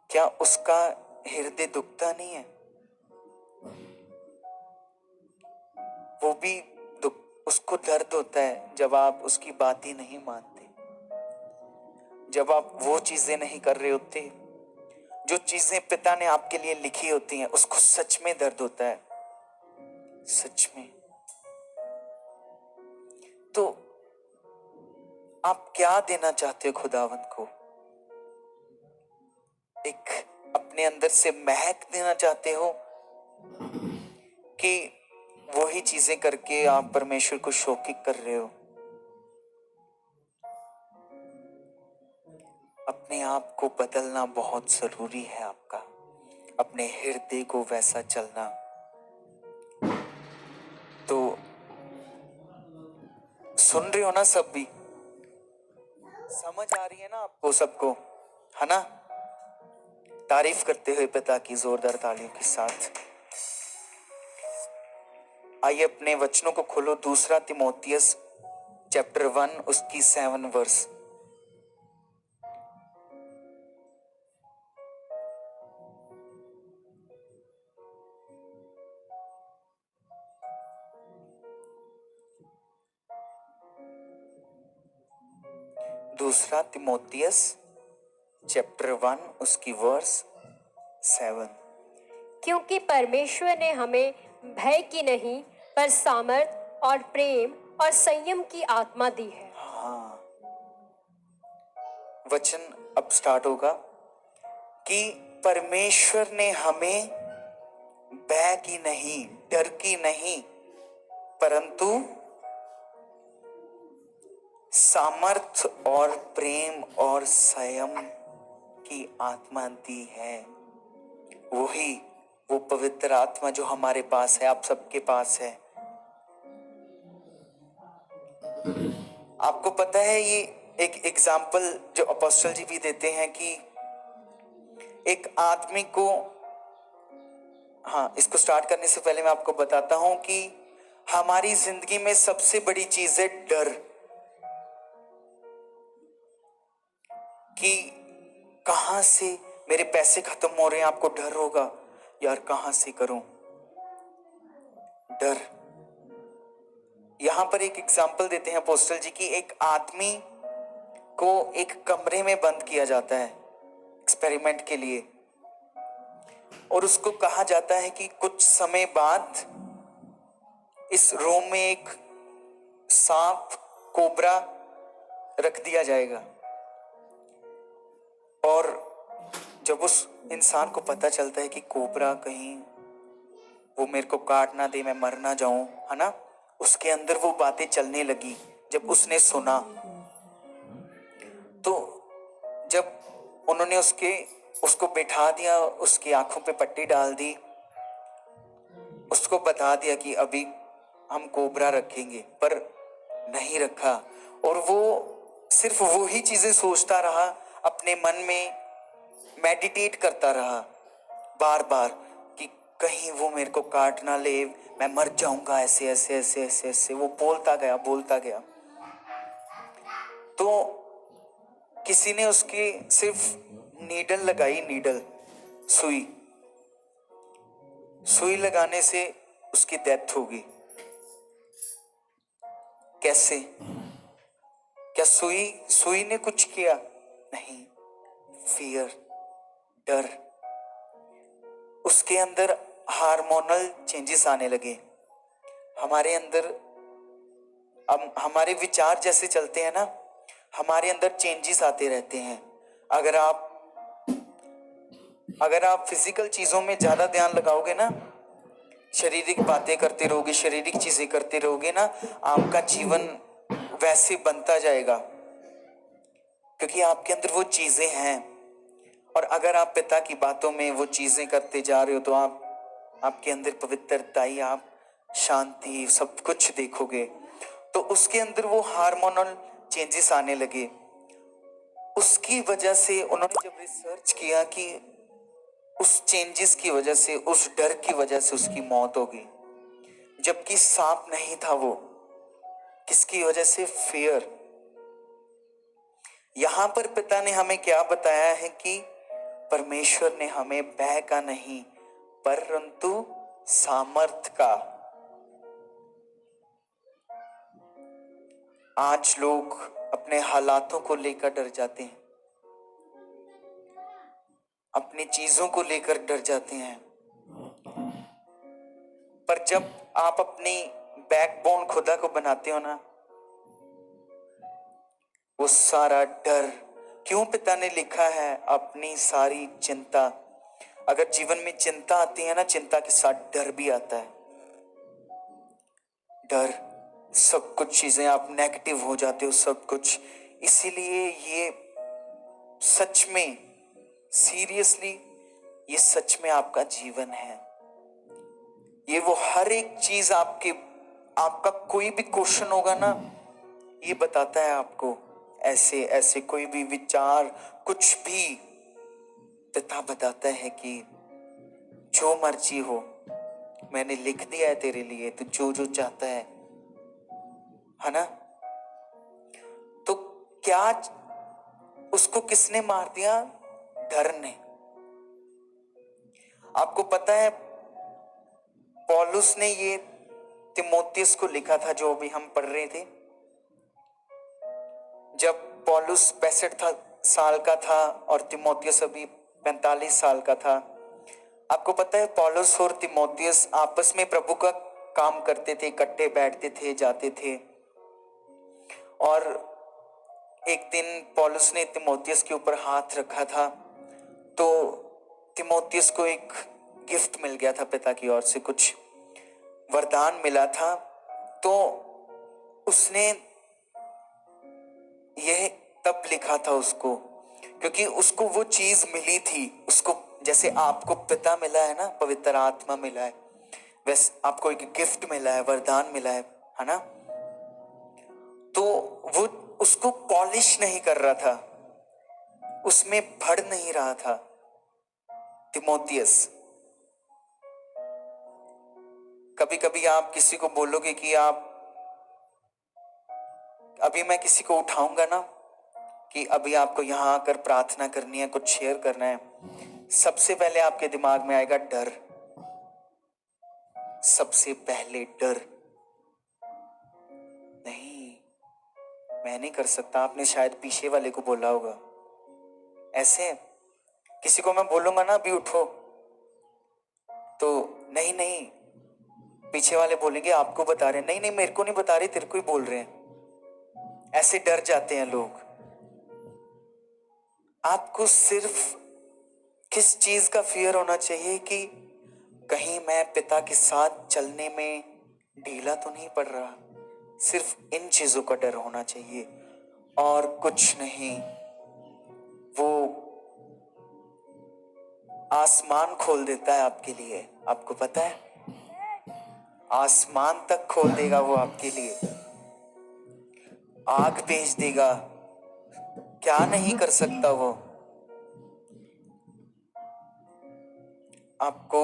A: क्या उसका हृदय दुखता नहीं है? वो भी दुख, उसको दर्द होता है जब आप उसकी बात ही नहीं मानते, जब आप वो चीजें नहीं कर रहे होते जो चीजें पिता ने आपके लिए लिखी होती हैं। उसको सच में दर्द होता है, सच में। तो आप क्या देना चाहते हो खुदावंत को? एक अपने अंदर से महक देना चाहते हो, कि वही चीजें करके आप परमेश्वर को शोकित कर रहे हो? अपने आप को बदलना बहुत जरूरी है आपका, अपने हृदय को वैसा चलना। तो सुन रहे हो ना, सब भी समझ आ रही है ना आपको सबको, है ना? तारीफ करते हुए पिता की जोरदार तालियों के साथ आइए अपने वचनों को खोलो। 2 तिमोथियस चैप्टर 1 उसकी 7 वर्स। दूसरा तिमोथियस चैप्टर 1 उसकी वर्स 7।
B: क्योंकि परमेश्वर ने हमें भय की नहीं पर सामर्थ और प्रेम और संयम की आत्मा दी है।
A: हाँ, वचन अब स्टार्ट होगा कि परमेश्वर ने हमें भय की नहीं, डर की नहीं, परंतु सामर्थ और प्रेम और संयम की आत्मा दी है। वही वो पवित्र आत्मा जो हमारे पास है, आप सबके पास है। आपको पता है, ये एक एग्जाम्पल जो अपोस्टल जी भी देते हैं कि एक आदमी को, हाँ, इसको स्टार्ट करने से पहले मैं आपको बताता हूं कि हमारी जिंदगी में सबसे बड़ी चीज है डर, कि कहां से मेरे पैसे खत्म हो रहे हैं। आपको डर होगा, यार कहां से करूं, डर। यहां पर एक एग्जाम्पल देते हैं अपोस्टल जी की, एक आदमी को एक कमरे में बंद किया जाता है एक्सपेरिमेंट के लिए, और उसको कहा जाता है कि कुछ समय बाद इस रूम में एक सांप, कोबरा रख दिया जाएगा। और जब उस इंसान को पता चलता है कि कोबरा कहीं वो मेरे को काट ना दे, मैं मर ना जाऊं, है ना, उसके अंदर वो बातें चलने लगी। जब उसने सुना तो जब उन्होंने उसको बैठा दिया, उसकी आंखों पे पट्टी डाल दी, उसको बता दिया कि अभी हम कोबरा रखेंगे, पर नहीं रखा। और वो सिर्फ वही चीजें सोचता रहा, अपने मन में मेडिटेट करता रहा बार बार कि कहीं वो मेरे को काट ना ले, मैं मर जाऊंगा, ऐसे ऐसे ऐसे ऐसे ऐसे वो बोलता गया। तो किसी ने उसकी सिर्फ नीडल लगाई, नीडल, सुई लगाने से उसकी डेथ हो गई। कैसे? क्या सुई ने कुछ किया? नहीं, फियर, डर। उसके अंदर हार्मोनल चेंजेस आने लगे हमारे अंदर। अब हमारे विचार जैसे चलते हैं ना, हमारे अंदर चेंजेस आते रहते हैं। अगर आप फिजिकल चीजों में ज्यादा ध्यान लगाओगे ना, शारीरिक बातें करते रहोगे, शारीरिक चीजें करते रहोगे ना, आपका जीवन वैसे बनता जाएगा, क्योंकि आपके अंदर वो चीजें हैं। और अगर आप पिता की बातों में वो चीजें करते जा रहे हो तो आपके अंदर पवित्रता, आप शांति, सब कुछ देखोगे। तो उसके अंदर वो हार्मोनल चेंजेस आने लगे। उसकी वजह से उन्होंने जब रिसर्च किया कि उस चेंजेस की वजह से, उस डर की वजह से उसकी मौत हो गई, जबकि सांप नहीं था वो। किसकी वजह से? फियर। यहां पर पिता ने हमें क्या बताया है कि परमेश्वर ने हमें भय का नहीं परंतु सामर्थ का। आज लोग अपने हालातों को लेकर डर जाते हैं, अपनी चीजों को लेकर डर जाते हैं, पर जब आप अपनी बैकबोन खुदा को बनाते हो ना, वो सारा डर, क्यों पिता ने लिखा है अपनी सारी चिंता। अगर जीवन में चिंता आती है ना, चिंता के साथ डर भी आता है। डर, सब कुछ चीजें आप नेगेटिव हो जाते हो, सब कुछ। इसीलिए ये सच में, सीरियसली, ये सच में आपका जीवन है। ये वो हर एक चीज आपका कोई भी क्वेश्चन होगा ना, ये बताता है आपको। ऐसे ऐसे कोई भी विचार, कुछ भी, पिता बताता है कि जो मर्जी हो, मैंने लिख दिया है तेरे लिए, तो जो जो चाहता है ना, क्या उसको किसने मार दिया? डर ने। आपको पता है पौलुस ने ये तिमोथियस को लिखा था जो अभी हम पढ़ रहे थे। जब पौलुस 65 साल का था और तिमोथियस अभी 45 साल का था। आपको पता है पौलुस और तिमोथियस आपस में प्रभु का काम करते थे, इकट्ठे बैठते थे, जाते थे। और एक दिन पौलुस ने तिमोथियस के ऊपर हाथ रखा था तो तिमोथियस को एक गिफ्ट मिल गया था, पिता की ओर से कुछ वरदान मिला था। तो उसने यह तब लिखा था उसको, क्योंकि उसको वो चीज मिली थी। उसको जैसे आपको पिता मिला है ना, पवित्र आत्मा मिला है, वैसे आपको एक गिफ्ट मिला है, वरदान मिला है ना। तो वो उसको पॉलिश नहीं कर रहा था, उसमें भर नहीं रहा था तिमोथियस। कभी कभी आप किसी को बोलोगे कि आप अभी मैं किसी को उठाऊंगा ना कि अभी आपको यहां आकर प्रार्थना करनी है, कुछ शेयर करना है, सबसे पहले आपके दिमाग में आएगा डर। सबसे पहले डर, नहीं मैं नहीं कर सकता। आपने शायद पीछे वाले को बोला होगा ऐसे। किसी को मैं बोलूंगा ना अभी उठो तो नहीं नहीं, पीछे वाले बोलेंगे आपको बता रहे हैं, नहीं नहीं मेरे को नहीं बता रहे, तेरे को ही बोल रहे हैं। ऐसे डर जाते हैं लोग। आपको सिर्फ किस चीज का फियर होना चाहिए कि कहीं मैं पिता के साथ चलने में ढीला तो नहीं पड़ रहा। सिर्फ इन चीजों का डर होना चाहिए और कुछ नहीं। वो आसमान खोल देता है आपके लिए, आपको पता है आसमान तक खोल देगा वो आपके लिए, आग भेज देगा, क्या नहीं कर सकता वो। आपको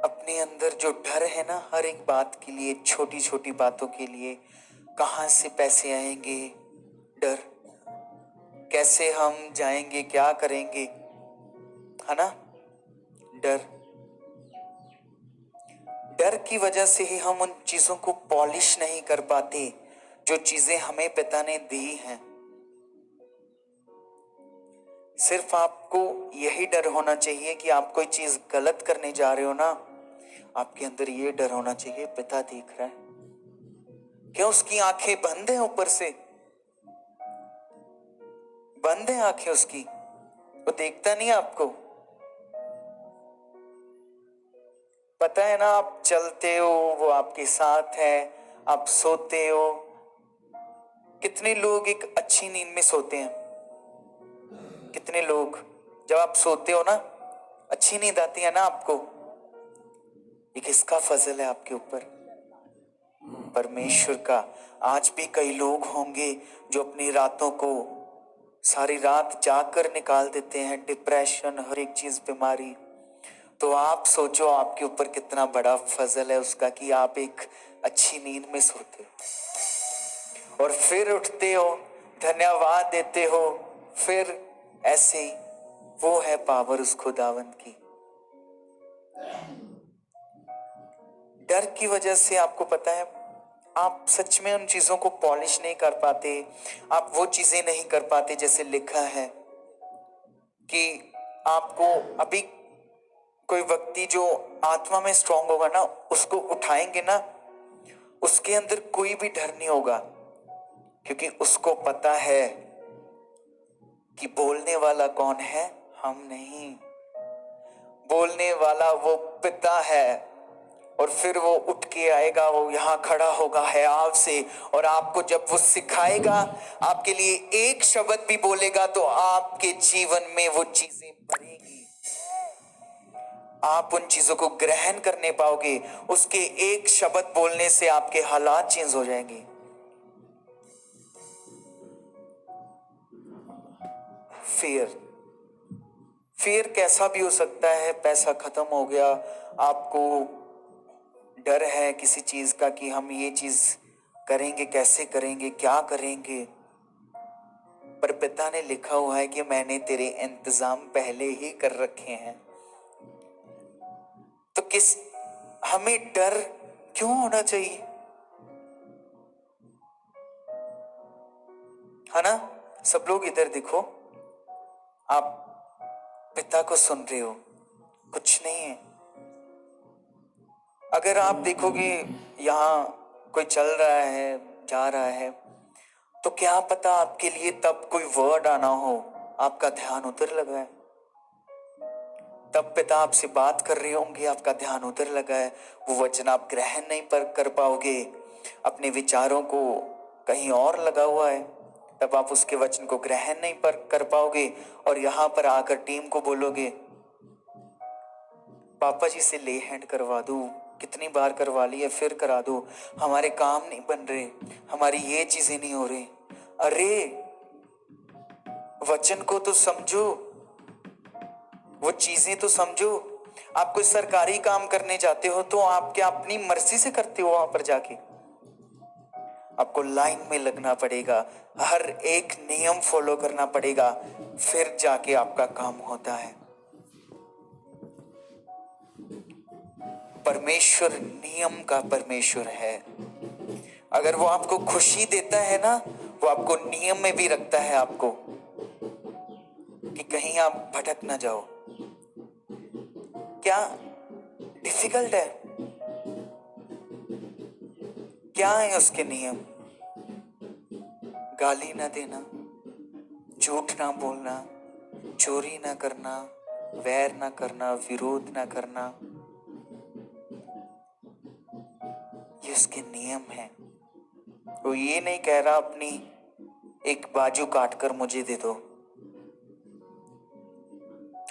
A: अपने अंदर जो डर है ना, हर एक बात के लिए, छोटी छोटी बातों के लिए, कहां से पैसे आएंगे डर, कैसे हम जाएंगे, क्या करेंगे, है ना। डर, डर की वजह से ही हम उन चीजों को पॉलिश नहीं कर पाते जो चीजें हमें पिता ने दी हैं। सिर्फ आपको यही डर होना चाहिए कि आप कोई चीज गलत करने जा रहे हो ना, आपके अंदर ये डर होना चाहिए पिता देख रहा है। क्या उसकी आंखें बंद हैं? ऊपर से बंद है आंखें उसकी, वो देखता नहीं आपको? पता है ना, आप चलते हो वो आपके साथ है, आप सोते हो। कितने लोग एक अच्छी नींद में सोते हैं? कितने लोग जब आप सोते हो ना अच्छी नींद आती है ना आपको? ये किसका फजल है आपके ऊपर? परमेश्वर का। आज भी कई लोग होंगे जो अपनी रातों को सारी रात जाकर निकाल देते हैं, डिप्रेशन, हर एक चीज, बीमारी। तो आप सोचो आपके ऊपर कितना बड़ा फजल है उसका कि आप एक अच्छी नींद में सोते हो और फिर उठते हो, धन्यवाद देते हो, फिर ऐसे ही। वो है पावर उस खुदावंद की। डर की वजह से आपको पता है आप सच में उन चीजों को पॉलिश नहीं कर पाते, आप वो चीजें नहीं कर पाते जैसे लिखा है कि आपको अभी कोई व्यक्ति जो आत्मा में स्ट्रांग होगा ना, उसको उठाएंगे ना, उसके अंदर कोई भी डर नहीं होगा, क्योंकि उसको पता है कि बोलने वाला कौन है, हम नहीं। बोलने वाला वो पिता है। और फिर वो उठ के आएगा, वो यहां खड़ा होगा है आपसे, और आपको जब वो सिखाएगा, आपके लिए एक शब्द भी बोलेगा तो आपके जीवन में वो चीजें बढ़ेगी। आप उन चीजों को ग्रहण करने पाओगे। उसके एक शब्द बोलने से आपके हालात चेंज हो जाएंगे। फियर, फियर कैसा भी हो सकता है। पैसा खत्म हो गया, आपको डर है किसी चीज का कि हम ये चीज करेंगे, कैसे करेंगे, क्या करेंगे। पर पिता ने लिखा हुआ है कि मैंने तेरे इंतजाम पहले ही कर रखे हैं। तो हमें डर क्यों होना चाहिए, है ना? सब लोग इधर देखो, आप पिता को सुन रहे हो, कुछ नहीं है। अगर आप देखोगे यहाँ कोई चल रहा है, जा रहा है, तो क्या पता आपके लिए तब कोई वर्ड आना हो, आपका ध्यान उधर लगा है। तब पिता आपसे बात कर रहे होंगे, आपका ध्यान उधर लगा है। वो वचन आप ग्रहण नहीं कर पाओगे, अपने विचारों को कहीं और लगा हुआ है, तब आप उसके वचन को ग्रहण नहीं कर पाओगे। और यहाँ पर आकर टीम को बोलोगे, पापा जी से ले हैंड करवा दूं, कितनी बार करवा ली है, फिर करा दो, हमारे काम नहीं बन रहे, हमारी ये चीजें नहीं हो रही। अरे वचन को तो समझो, वो चीजें तो समझो। आप कोई सरकारी काम करने जाते हो तो आप क्या अपनी मर्जी से करते हो? वहां पर जाके आपको लाइन में लगना पड़ेगा, हर एक नियम फॉलो करना पड़ेगा, फिर जाके आपका काम होता है। परमेश्वर नियम का परमेश्वर है। अगर वो आपको खुशी देता है ना, वो आपको नियम में भी रखता है, आपको कि कहीं आप भटक ना जाओ। क्या डिफिकल्ट है? क्या है उसके नियम? गाली ना देना, झूठ ना बोलना, चोरी ना करना, वैर ना करना, विरोध ना करना, ये उसके नियम है। वो ये नहीं कह रहा अपनी एक बाजू काट कर मुझे दे दो,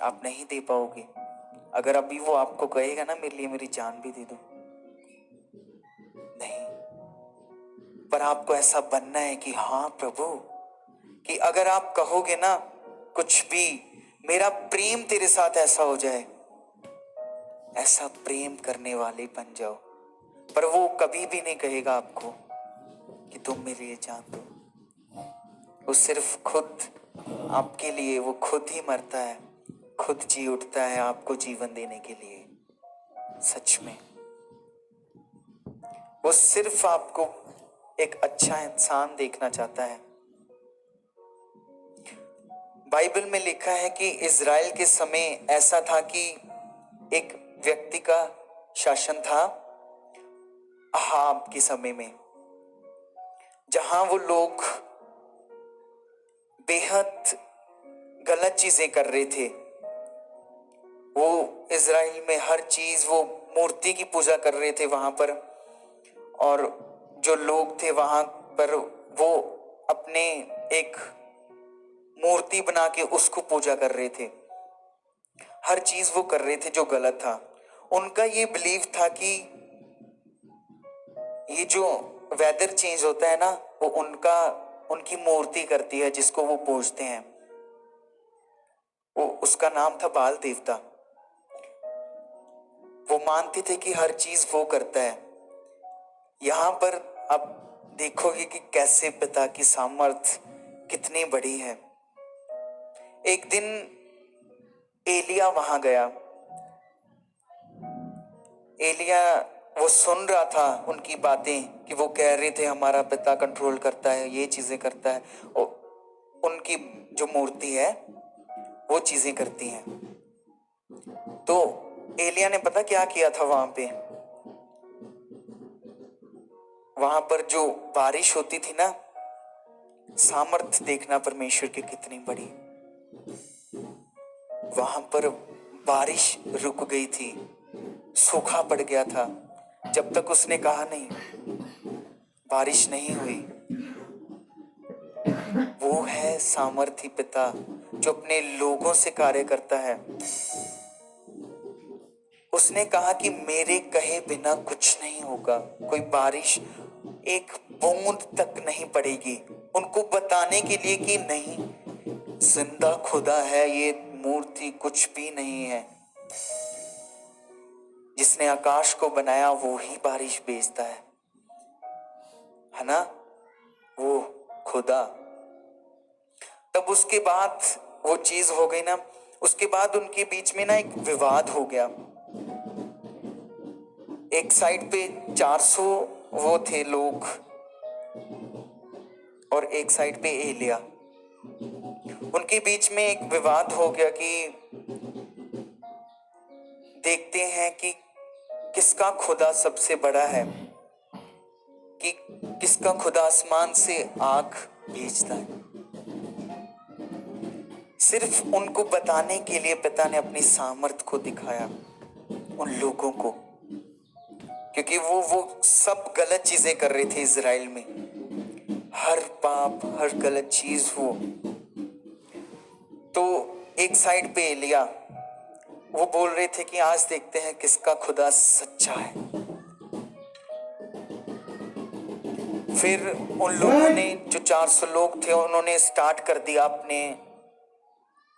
A: आप नहीं दे पाओगे। अगर अभी वो आपको कहेगा ना मेरे लिए मेरी जान भी दे दो, नहीं। पर आपको ऐसा बनना है कि हाँ प्रभु, कि अगर आप कहोगे ना कुछ भी, मेरा प्रेम तेरे साथ ऐसा हो जाए, ऐसा प्रेम करने वाले बन जाओ। पर वो कभी भी नहीं कहेगा आपको कि तुम मेरे लिए जान दो। वो सिर्फ खुद आपके लिए, वो खुद ही मरता है, खुद जी उठता है आपको जीवन देने के लिए। सच में वो सिर्फ आपको एक अच्छा इंसान देखना चाहता है। बाइबल में लिखा है कि इज़राइल के समय ऐसा था कि एक व्यक्ति का शासन था, अहाब के समय में, जहां वो लोग बेहद गलत चीजें कर रहे थे। वो इज़राइल में हर चीज, वो मूर्ति की पूजा कर रहे थे वहां पर, और जो लोग थे वहां पर वो अपने एक मूर्ति बना के उसको पूजा कर रहे थे। हर चीज वो कर रहे थे जो गलत था। उनका ये बिलीव था कि ये जो वेदर चेंज होता है ना, वो उनकी मूर्ति करती है जिसको वो पूजते हैं। वो उसका नाम था बाल देवता। वो मानते थे कि हर चीज वो करता है। यहां पर आप देखोगे कि कैसे पिता की सामर्थ कितनी बड़ी है। एक दिन एलिया वहां गया। एलिया वो सुन रहा था उनकी बातें कि वो कह रहे थे हमारा पिता कंट्रोल करता है, ये चीजें करता है, और उनकी जो मूर्ति है वो चीजें करती हैं। तो एलिया ने पता क्या किया था वहां पर जो बारिश होती थी ना, सामर्थ देखना परमेश्वर की कितनी बड़ी। वहां पर बारिश रुक गई थी, सूखा पड़ गया था। जब तक उसने कहा नहीं, बारिश नहीं हुई। वो है सामर्थी पिता जो अपने लोगों से कार्य करता है। उसने कहा कि मेरे कहे बिना कुछ नहीं होगा, कोई बारिश एक बूंद तक नहीं पड़ेगी, उनको बताने के लिए कि नहीं, जिंदा खुदा है, ये मूर्ति कुछ भी नहीं है। जिसने आकाश को बनाया वो ही बारिश भेजता है ना, वो खुदा। अब उसके बाद वो चीज हो गई ना, उसके बाद उनके बीच में ना एक विवाद हो गया। एक साइड पे 400 वो थे लोग और एक साइड पे एलिया। उनके बीच में एक विवाद हो गया कि देखते हैं कि किसका खुदा सबसे बड़ा है, कि किसका खुदा आसमान से आग भेजता है। सिर्फ उनको बताने के लिए पिता ने अपनी सामर्थ को दिखाया उन लोगों को, क्योंकि वो सब गलत चीजें कर रहे थे इजराइल में, हर पाप हर गलत चीज हो। तो एक साइड पे एलिया वो बोल रहे थे कि आज देखते हैं किसका खुदा सच्चा है। फिर उन लोगों ने, जो 400 लोग थे, उन्होंने स्टार्ट कर दिया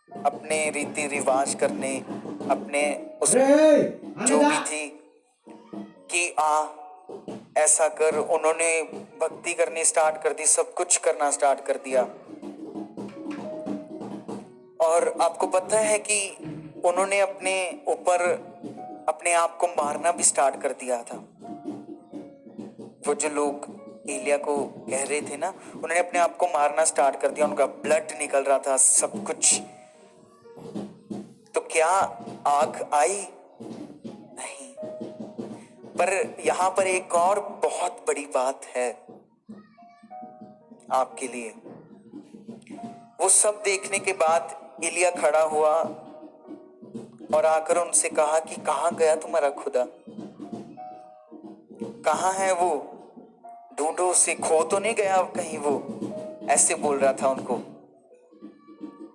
A: अपने रीति रिवाज करने, अपने उस जो भी थी कि ऐसा कर। उन्होंने भक्ति करनी स्टार्ट कर दी, सब कुछ करना स्टार्ट कर दिया। और आपको पता है कि उन्होंने अपने ऊपर अपने आप को मारना भी स्टार्ट कर दिया था। वो जो लोग एलिया को कह रहे थे ना, उन्होंने अपने आप को मारना स्टार्ट कर दिया, उनका ब्लड निकल रहा था, सब कुछ। तो क्या आग आई? नहीं। पर यहां पर एक और बहुत बड़ी बात है आपके लिए। वो सब देखने के बाद एलिया खड़ा हुआ और आकर उनसे कहा कि कहां गया तुम्हारा खुदा? कहां है वो? ढूंढो उसे, खो तो नहीं गया कहीं वो? ऐसे बोल रहा था उनको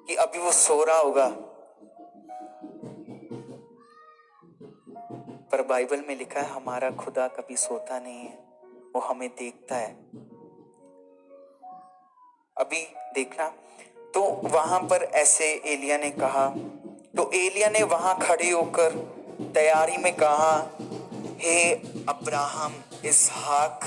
A: कि अभी वो सो रहा होगा। पर बाइबल में लिखा है हमारा खुदा कभी सोता नहीं है, वो हमें देखता है। अभी देखना, तो वहां पर ऐसे एलिया ने कहा, तो एलिया ने वहां खड़े होकर तैयारी में कहा, हे अब्राहम, इसहाक